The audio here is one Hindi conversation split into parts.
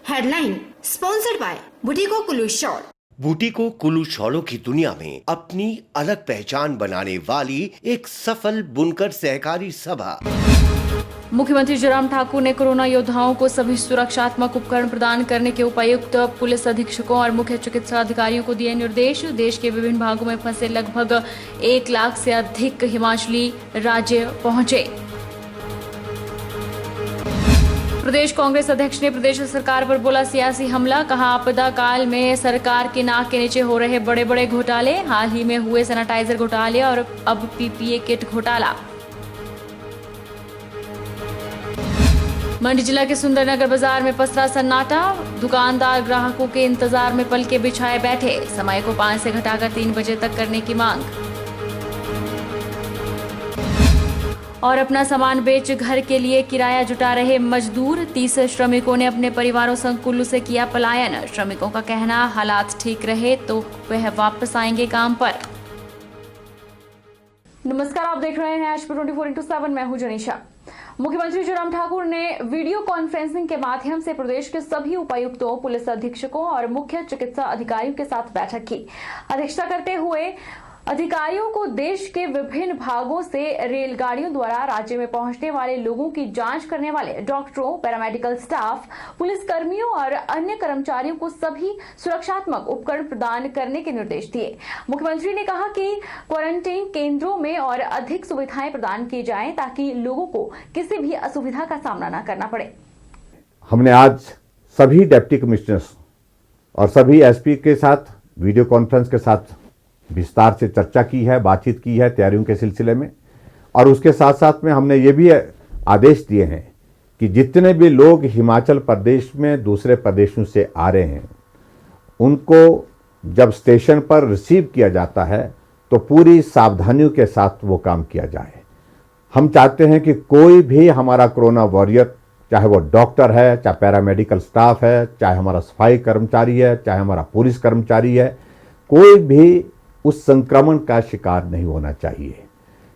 Headline sponsored by Butiko Kullu shawl. Butiko Kullu शॉलों की दुनिया में अपनी अलग पहचान बनाने वाली एक सफल बुनकर सहकारी सभा। मुख्यमंत्री जयराम ठाकुर ने कोरोना योद्धाओं को सभी सुरक्षात्मक उपकरण प्रदान करने के उपायुक्त, पुलिस अधीक्षकों और मुख्य चिकित्सा अधिकारियों को दिए निर्देश। देश के विभिन्न भागों में फंसे लगभग 1 लाख से अधिक हिमाचली राज्य पहुंचे। प्रदेश कांग्रेस अध्यक्ष ने प्रदेश सरकार पर बोला सियासी हमला, कहा आपदा काल में सरकार के नाक के नीचे हो रहे बड़े बड़े घोटाले, हाल ही में हुए सैनिटाइजर घोटाले और अब पीपीए किट घोटाला। मंडी जिला के सुंदरनगर बाजार में पसरा सन्नाटा, दुकानदार ग्राहकों के इंतजार में पलके बिछाए बैठे, समय को 5 से घटाकर 3 बजे तक करने की मांग। और अपना सामान बेच घर के लिए किराया जुटा रहे मजदूर, 30 श्रमिकों ने अपने परिवारों संग कुल्लू से किया पलायन। श्रमिकों का कहना, हालात ठीक रहे तो वह वापस आएंगे काम पर। नमस्कार, आप देख रहे हैं एचपी 24x7। मैं हूं जनीशा। मुख्यमंत्री जयराम ठाकुर ने वीडियो कॉन्फ्रेंसिंग के माध्यम से प्रदेश के सभी उपायुक्तों, पुलिस अधीक्षकों और मुख्य चिकित्सा अधिकारियों के साथ बैठक की। अध्यक्षता करते हुए अधिकारियों को देश के विभिन्न भागों से रेलगाड़ियों द्वारा राज्य में पहुंचने वाले लोगों की जांच करने वाले डॉक्टरों, पैरामेडिकल स्टाफ, पुलिस कर्मियों और अन्य कर्मचारियों को सभी सुरक्षात्मक उपकरण प्रदान करने के निर्देश दिए। मुख्यमंत्री ने कहा कि क्वारंटीन केंद्रों में और अधिक सुविधाएं प्रदान की जाएं ताकि लोगों को किसी भी असुविधा का सामना न करना पड़े। हमने आज सभी डिप्टी कमिश्नर्स और सभी एसपी के साथ वीडियो कॉन्फ्रेंस के साथ विस्तार से चर्चा की है, बातचीत की है तैयारियों के सिलसिले में। और उसके साथ साथ में हमने ये भी आदेश दिए हैं कि जितने भी लोग हिमाचल प्रदेश में दूसरे प्रदेशों से आ रहे हैं, उनको जब स्टेशन पर रिसीव किया जाता है तो पूरी सावधानियों के साथ वो काम किया जाए। हम चाहते हैं कि कोई भी हमारा कोरोना वॉरियर, चाहे वो डॉक्टर है, चाहे पैरामेडिकल स्टाफ है, चाहे हमारा सफाई कर्मचारी है, चाहे हमारा पुलिस कर्मचारी है, कोई भी उस संक्रमण का शिकार नहीं होना चाहिए।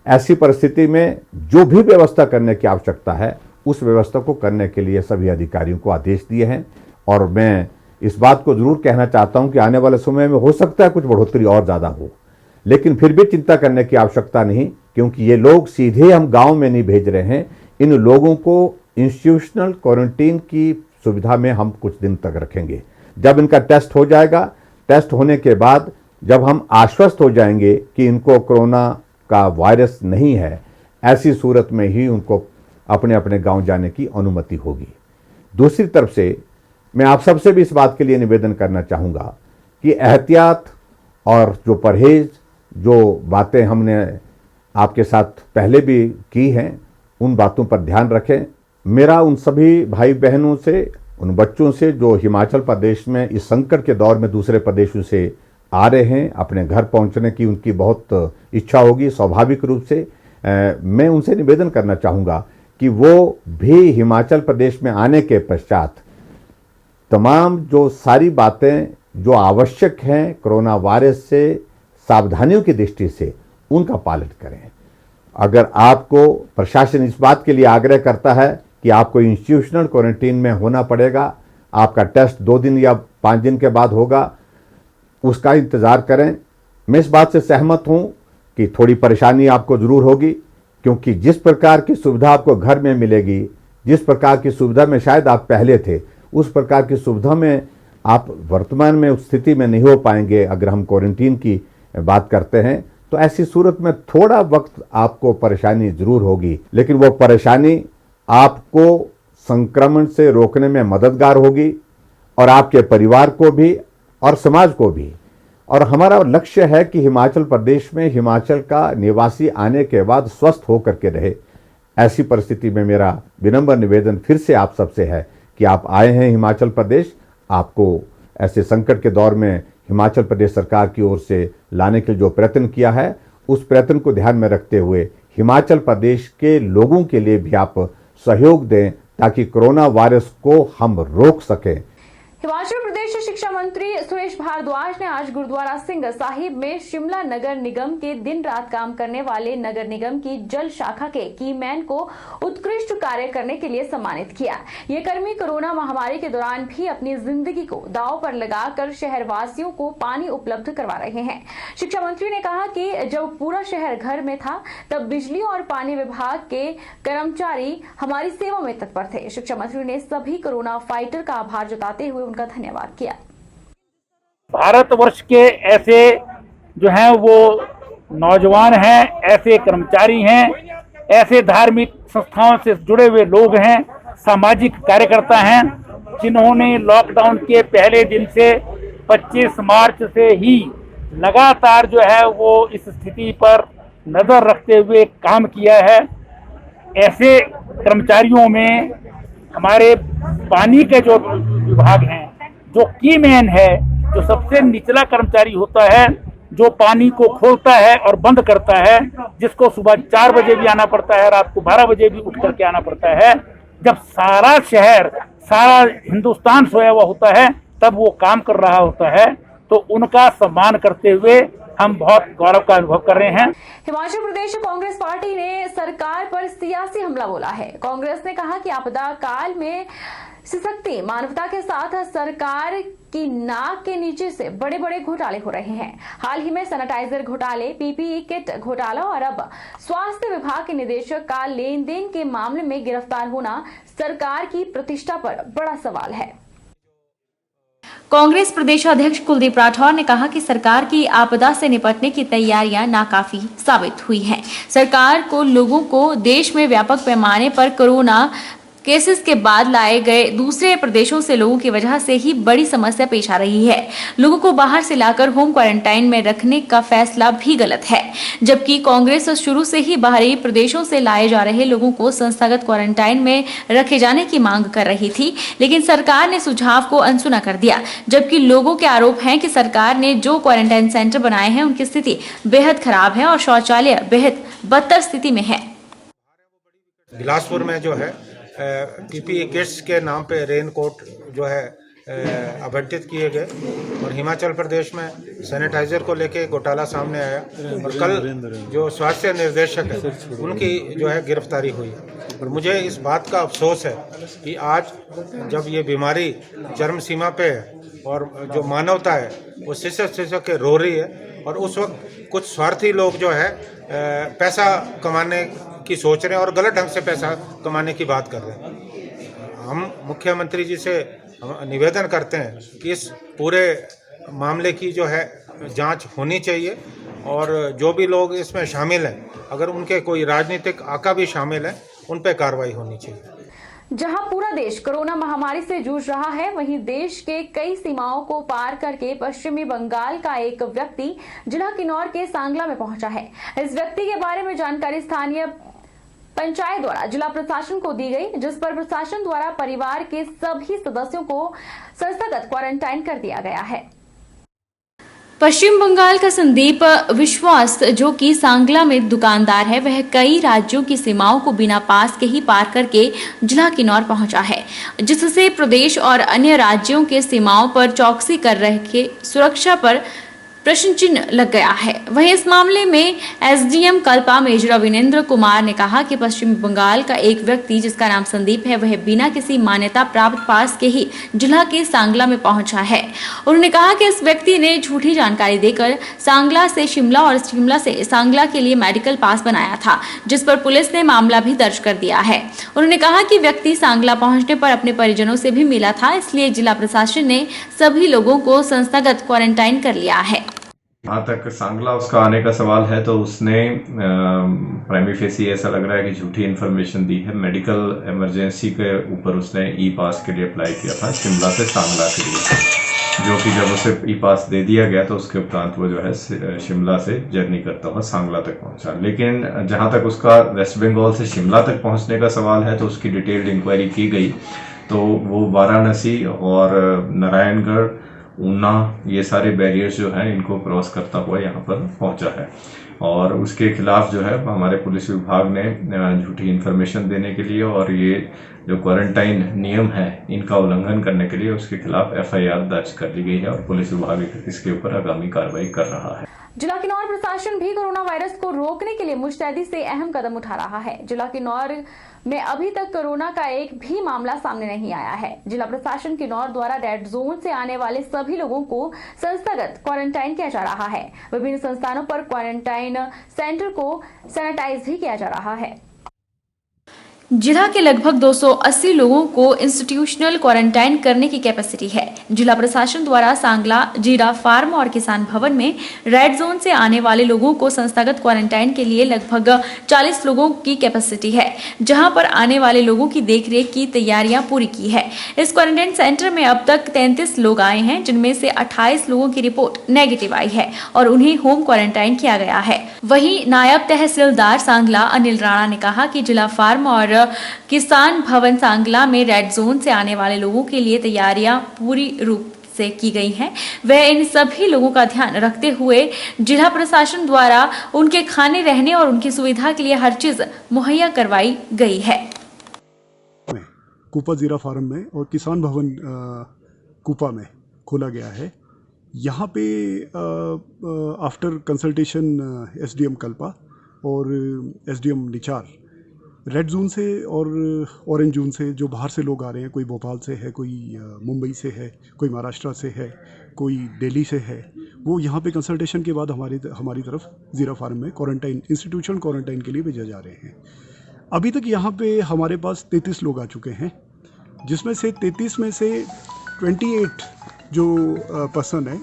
ऐसी परिस्थिति में जो भी व्यवस्था करने की आवश्यकता है, उस व्यवस्था को करने के लिए सभी अधिकारियों को आदेश दिए हैं। और मैं इस बात को जरूर कहना चाहता हूं कि आने वाले समय में हो सकता है कुछ बढ़ोतरी और ज़्यादा हो, लेकिन फिर भी चिंता करने की आवश्यकता नहीं, क्योंकि ये लोग सीधे हम गाँव में नहीं भेज रहे हैं। इन लोगों को इंस्टीट्यूशनल क्वारंटीन की सुविधा में हम कुछ दिन तक रखेंगे। जब इनका टेस्ट हो जाएगा, टेस्ट होने के बाद जब हम आश्वस्त हो जाएंगे कि इनको कोरोना का वायरस नहीं है, ऐसी सूरत में ही उनको अपने अपने गांव जाने की अनुमति होगी। दूसरी तरफ से मैं आप सबसे भी इस बात के लिए निवेदन करना चाहूँगा कि एहतियात और जो परहेज, जो बातें हमने आपके साथ पहले भी की हैं, उन बातों पर ध्यान रखें। मेरा उन सभी भाई बहनों से, उन बच्चों से जो हिमाचल प्रदेश में इस संकट के दौर में दूसरे प्रदेशों से आ रहे हैं, अपने घर पहुंचने की उनकी बहुत इच्छा होगी स्वाभाविक रूप से। मैं उनसे निवेदन करना चाहूँगा कि वो भी हिमाचल प्रदेश में आने के पश्चात तमाम जो सारी बातें जो आवश्यक हैं कोरोना वायरस से सावधानियों की दृष्टि से, उनका पालन करें। अगर आपको प्रशासन इस बात के लिए आग्रह करता है कि आपको इंस्टीट्यूशनल क्वारंटीन में होना पड़ेगा, आपका टेस्ट 2 दिन या 5 दिन के बाद होगा, उसका इंतज़ार करें। मैं इस बात से सहमत हूं कि थोड़ी परेशानी आपको ज़रूर होगी, क्योंकि जिस प्रकार की सुविधा आपको घर में मिलेगी, जिस प्रकार की सुविधा में शायद आप पहले थे, उस प्रकार की सुविधा में आप वर्तमान में उस स्थिति में नहीं हो पाएंगे। अगर हम क्वारंटीन की बात करते हैं तो ऐसी सूरत में थोड़ा वक्त आपको परेशानी ज़रूर होगी, लेकिन वो परेशानी आपको संक्रमण से रोकने में मददगार होगी और आपके परिवार को भी और समाज को भी। और हमारा लक्ष्य है कि हिमाचल प्रदेश में हिमाचल का निवासी आने के बाद स्वस्थ होकर के रहे। ऐसी परिस्थिति में मेरा विनम्र निवेदन फिर से आप सबसे है कि आप आए हैं हिमाचल प्रदेश, आपको ऐसे संकट के दौर में हिमाचल प्रदेश सरकार की ओर से लाने के लिए जो प्रयत्न किया है, उस प्रयत्न को ध्यान में रखते हुए हिमाचल प्रदेश के लोगों के लिए भी आप सहयोग दें ताकि कोरोना वायरस को हम रोक सकें। हिमाचल प्रदेश शिक्षा मंत्री सुरेश भारद्वाज ने आज गुरुद्वारा सिंह साहिब में शिमला नगर निगम के दिन रात काम करने वाले नगर निगम की जल शाखा के कीमैन को उत्कृष्ट कार्य करने के लिए सम्मानित किया। ये कर्मी कोरोना महामारी के दौरान भी अपनी जिंदगी को दांव पर लगाकर शहरवासियों को पानी उपलब्ध करवा रहे हैं। शिक्षा मंत्री ने कहा कि जब पूरा शहर घर में था तब बिजली और पानी विभाग के कर्मचारी हमारी सेवा में तत्पर थे। शिक्षा मंत्री ने सभी कोरोना फाइटर का आभार जताते हुए उनका धन्यवाद किया। भारतवर्ष के ऐसे जो हैं वो नौजवान हैं, ऐसे कर्मचारी हैं, ऐसे धार्मिक संस्थाओं से जुड़े हुए लोग हैं, सामाजिक कार्यकर्ता हैं, जिन्होंने लॉकडाउन के पहले दिन से 25 मार्च से ही लगातार जो है वो इस स्थिति पर नजर रखते हुए काम किया है। ऐसे कर्मचारियों में हमारे पानी के जो विभाग हैं, जो कीमैन है, जो सबसे निचला कर्मचारी होता है, जो पानी को खोलता है और बंद करता है, जिसको सुबह 4 बजे भी आना पड़ता है, रात को 12 बजे भी उठ करके आना पड़ता है। जब सारा शहर, सारा हिंदुस्तान सोया हुआ होता है, तब वो काम कर रहा होता है। तो उनका सम्मान करते हुए हम बहुत गौरव का अनुभव कर रहे हैं। हिमाचल प्रदेश कांग्रेस पार्टी ने सरकार पर सियासी हमला बोला है। कांग्रेस ने कहा कि आपदा काल में सिसकती मानवता के साथ सरकार की नाक के नीचे से बड़े बड़े घोटाले हो रहे हैं। हाल ही में सैनिटाइजर घोटाले, पीपीई किट घोटाला और अब स्वास्थ्य विभाग के निदेशक का लेन देन के मामले में गिरफ्तार होना सरकार की प्रतिष्ठा पर बड़ा सवाल है। कांग्रेस प्रदेश अध्यक्ष कुलदीप राठौर ने कहा कि सरकार की आपदा से निपटने की तैयारियां नाकाफी साबित हुई हैं। सरकार को लोगों को देश में व्यापक पैमाने पर कोरोना केसेस के बाद लाए गए दूसरे प्रदेशों से लोगों की वजह से ही बड़ी समस्या पेश आ रही है। लोगों को बाहर से लाकर होम क्वारंटाइन में रखने का फैसला भी गलत है, जबकि कांग्रेस शुरू से ही बाहरी प्रदेशों से लाए जा रहे लोगों को संस्थागत क्वारंटाइन में रखे जाने की मांग कर रही थी, लेकिन सरकार ने सुझाव को अनसुना कर दिया। जबकि लोगों के आरोप हैं कि सरकार ने जो क्वारंटाइन सेंटर बनाए हैं उनकी स्थिति बेहद खराब है और शौचालय बेहद बदतर स्थिति में है। बिलासपुर में जो है पीपीई किट्स के नाम पे रेनकोट जो है आवंटित किए गए और हिमाचल प्रदेश में सैनिटाइजर को लेके घोटाला सामने आया और कल जो स्वास्थ्य निर्देशक है उनकी जो है गिरफ्तारी हुई है। और मुझे इस बात का अफसोस है कि आज जब ये बीमारी चरम सीमा पे है और जो मानवता है वो सिसक के रो रही है और उस वक्त कुछ स्वार्थी लोग जो है पैसा कमाने की सोच रहे हैं और गलत ढंग से पैसा कमाने की बात कर रहे हैं। हम मुख्यमंत्री जी से निवेदन करते हैं कि इस पूरे मामले की जो है जांच होनी चाहिए और जो भी लोग इसमें शामिल हैं, अगर उनके कोई राजनीतिक आका भी शामिल है, उन पर कार्रवाई होनी चाहिए। जहां पूरा देश कोरोना महामारी से जूझ रहा है, वहीं देश के कई सीमाओं को पार करके पश्चिमी बंगाल का एक व्यक्ति जिला किन्नौर के सांगला में पहुंचा है। इस व्यक्ति के बारे में जानकारी स्थानीय पंचायत द्वारा जिला प्रशासन को दी गई, जिस पर प्रशासन द्वारा परिवार के सभी सदस्यों को संस्थागत क्वारंटाइन कर दिया गया है। पश्चिम बंगाल का संदीप विश्वास, जो कि सांगला में दुकानदार है, वह कई राज्यों की सीमाओं को बिना पास के ही पार करके जिला किन्नौर पहुंचा है, जिससे प्रदेश और अन्य राज्यों के सीमाओं पर चौकसी कर रहे सुरक्षा पर प्रश्न चिन्ह लग गया है। वहीं इस मामले में एसडीएम कल्पा मेजर अविनेंद्र कुमार ने कहा कि पश्चिम बंगाल का एक व्यक्ति जिसका नाम संदीप है, वह बिना किसी मान्यता प्राप्त पास के ही जिला के सांगला में पहुंचा है। उन्होंने कहा कि इस व्यक्ति ने झूठी जानकारी देकर सांगला से शिमला और शिमला से सांगला के लिए मेडिकल पास बनाया था, जिस पर पुलिस ने मामला भी दर्ज कर दिया है। उन्होंने कहा कि व्यक्ति सांगला पहुंचने पर अपने परिजनों से भी मिला था, इसलिए जिला प्रशासन ने सभी लोगों को संस्थागत क्वारंटाइन कर लिया है। जहाँ तक सांगला उसका आने का सवाल है, तो उसने प्राइमरी फेसी ऐसा लग रहा है कि झूठी इन्फॉर्मेशन दी है। मेडिकल इमरजेंसी के ऊपर उसने ई पास के लिए अप्लाई किया था शिमला से सांगला के लिए, जो कि जब उसे ई पास दे दिया गया तो उसके उपरांत वो जो है शिमला से जर्नी करता हुआ सांगला तक पहुंचा। लेकिन जहाँ तक उसका वेस्ट बंगाल से शिमला तक पहुंचने का सवाल है, तो उसकी डिटेल्ड इंक्वायरी की गई तो वो वाराणसी और नारायणगढ़, ऊना, ये सारे बैरियर्स जो हैं इनको क्रॉस करता हुआ यहाँ पर पहुंचा है और उसके खिलाफ जो है हमारे पुलिस विभाग ने झूठी इन्फॉर्मेशन देने के लिए और ये जो क्वारंटाइन नियम है इनका उल्लंघन करने के लिए उसके खिलाफ FIR दर्ज कर ली गई है और पुलिस विभाग इसके ऊपर आगामी कार्रवाई कर रहा है। जिला किन्नौर प्रशासन भी कोरोना वायरस को रोकने के लिए मुस्तैदी से अहम कदम उठा रहा है। जिला किन्नौर में अभी तक कोरोना का एक भी मामला सामने नहीं आया है। जिला प्रशासन किन्नौर द्वारा रेड जोन से आने वाले सभी लोगों को संस्थागत क्वारंटाइन किया जा रहा है। विभिन्न संस्थानों पर क्वारंटाइन सेंटर को सैनिटाइज भी किया जा रहा है। जिला के लगभग 280 लोगों को इंस्टीट्यूशनल क्वारंटाइन करने की कैपेसिटी है। जिला प्रशासन द्वारा सांगला, जीरा फार्म और किसान भवन में रेड जोन से आने वाले लोगों को संस्थागत क्वारंटाइन के लिए लगभग 40 लोगों की कैपेसिटी है, जहां पर आने वाले लोगों की देखरेख की तैयारियां पूरी की है। इस क्वारंटाइन सेंटर में अब तक 33 लोग आए हैं, जिनमें से 28 लोगों की रिपोर्ट नेगेटिव आई है और उन्हें होम क्वारंटाइन किया गया है। वहीं नायब तहसीलदार सांगला अनिल राणा ने कहा कि जिला फार्म और किसान भवन सांगला में रेड जोन से आने वाले लोगों के लिए तैयारियां पूरी रूप से की गई हैं। वह इन सभी लोगों का ध्यान रखते हुए जिला प्रशासन द्वारा उनके खाने, रहने और उनकी सुविधा के लिए हर चीज मुहैया करवाई गई है। कूपा जीरा फार्म में और किसान भवन कूपा में खोला गया है। यहाँ पे आफ्टर कंसल्टेशन SDM कल्पा और SDM निचार रेड जोन से और ऑरेंज जोन से जो बाहर से लोग आ रहे हैं, कोई भोपाल से है, कोई मुंबई से है, कोई महाराष्ट्र से है, कोई दिल्ली से है, वो यहाँ पे कंसल्टेशन के बाद हमारी तरफ जीरा फार्म में क्वारंटाइन इंस्टीट्यूशन क्वारंटाइन के लिए भेजा जा रहे हैं। अभी तक यहाँ पे हमारे पास 33 लोग आ चुके हैं, जिसमें से 33 में से 28 जो पर्सन है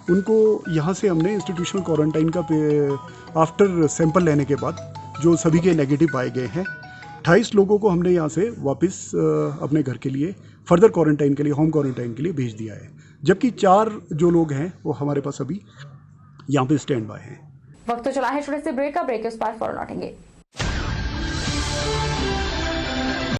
उनको यहाँ से हमने इंस्टीट्यूशनल क्वारंटाइन का आफ्टर सैंपल लेने के बाद जो सभी के नेगेटिव पाए गए हैं, 28 लोगों को हमने यहाँ से वापस अपने घर के लिए फर्दर क्वारंटाइन के लिए, होम क्वारंटाइन के लिए भेज दिया है। जबकि 4 जो लोग हैं वो हमारे पास अभी यहाँ पे स्टैंड बाय हैं। वक्त तो चला है छोटे से ब्रेक का। ब्रेक के उस पार फौरन लौटेंगे।